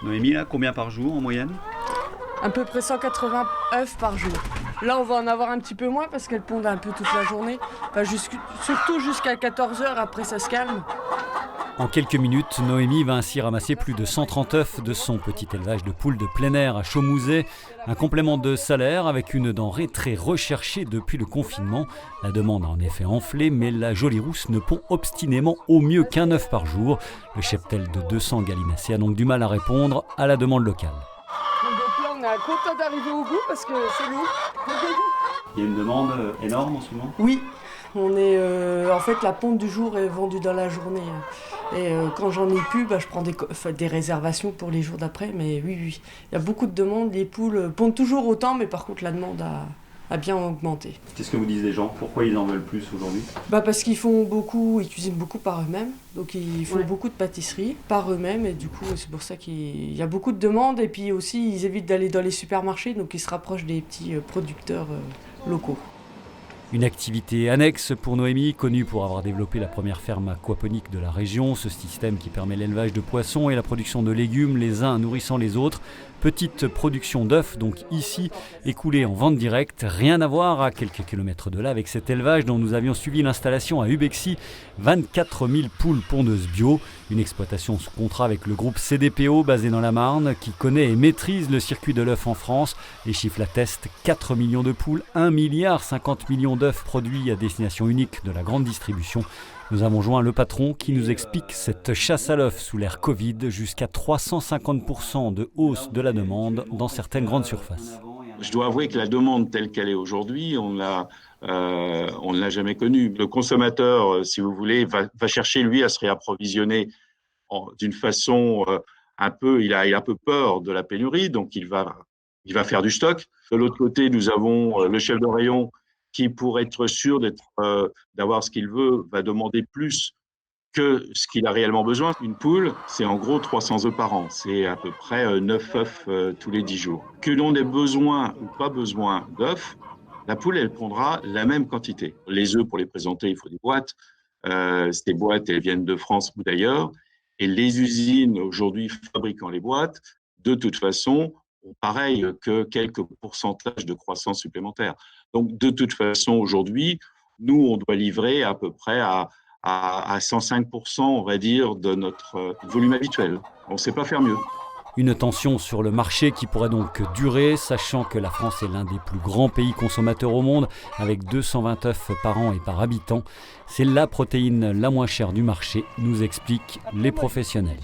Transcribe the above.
Noémie, là, combien par jour en moyenne? À peu près 180 œufs par jour. Là, on va en avoir un petit peu moins parce qu'elles pondent un peu toute la journée. Enfin, surtout jusqu'à 14 heures, après ça se calme. En quelques minutes, Noémie va ainsi ramasser plus de 130 œufs de son petit élevage de poules de plein air à Chaumouzet. Un complément de salaire avec une denrée très recherchée depuis le confinement. La demande a en effet enflé, mais la jolie rousse ne pond obstinément au mieux qu'un œuf par jour. Le cheptel de 200 gallinacés a donc du mal à répondre à la demande locale. Donc là, on est content d'arriver au bout parce que c'est lourd. Il y a une demande énorme en ce moment? Oui, on est, en fait, la ponte du jour est vendue dans la journée. Et quand j'en ai plus, je prends des réservations pour les jours d'après. Mais oui, il y a beaucoup de demandes. Les poules pondent toujours autant, mais par contre, la demande a bien augmenté. Qu'est-ce que vous disent les gens? Pourquoi ils en veulent plus aujourd'hui? Parce qu'ils cuisinent beaucoup par eux-mêmes. Donc ils font beaucoup de pâtisseries par eux-mêmes. Et du coup, c'est pour ça qu'il y a beaucoup de demandes. Et puis aussi, ils évitent d'aller dans les supermarchés. Donc ils se rapprochent des petits producteurs locaux. Une activité annexe pour Noémie, connue pour avoir développé la première ferme aquaponique de la région, ce système qui permet l'élevage de poissons et la production de légumes, les uns nourrissant les autres. Petite production d'œufs, donc ici, écoulée en vente directe. Rien à voir à quelques kilomètres de là avec cet élevage dont nous avions suivi l'installation à Ubexy. 24 000 poules pondeuses bio. Une exploitation sous contrat avec le groupe CDPO basé dans la Marne qui connaît et maîtrise le circuit de l'œuf en France. Les chiffres l'attestent, 4 millions de poules, 1,50 milliard d'œufs produits à destination unique de la grande distribution. Nous avons joint le patron qui nous explique cette chasse à l'œuf sous l'ère Covid, jusqu'à 350% de hausse de la demande dans certaines grandes surfaces. Je dois avouer que la demande telle qu'elle est aujourd'hui, on ne l'a jamais connue. Le consommateur, si vous voulez, va chercher lui à se réapprovisionner d'une façon un peu, il a un peu peur de la pénurie, donc il va faire du stock. De l'autre côté, nous avons le chef de rayon qui, pour être sûr d'avoir ce qu'il veut, va demander plus que ce qu'il a réellement besoin. Une poule, c'est en gros 300 œufs par an. C'est à peu près 9 œufs tous les 10 jours. Que l'on ait besoin ou pas besoin d'œufs, la poule, elle pondra la même quantité. Les œufs, pour les présenter, il faut des boîtes. Ces boîtes, elles viennent de France ou d'ailleurs. Et les usines, aujourd'hui, fabriquant les boîtes, de toute façon, ont pareil que quelques pourcentages de croissance supplémentaires. Donc, de toute façon, aujourd'hui, nous, on doit livrer à peu près à 105%, on va dire, de notre volume habituel. On ne sait pas faire mieux. Une tension sur le marché qui pourrait donc durer, sachant que la France est l'un des plus grands pays consommateurs au monde, avec 220 œufs par an et par habitant. C'est la protéine la moins chère du marché, nous expliquent les professionnels.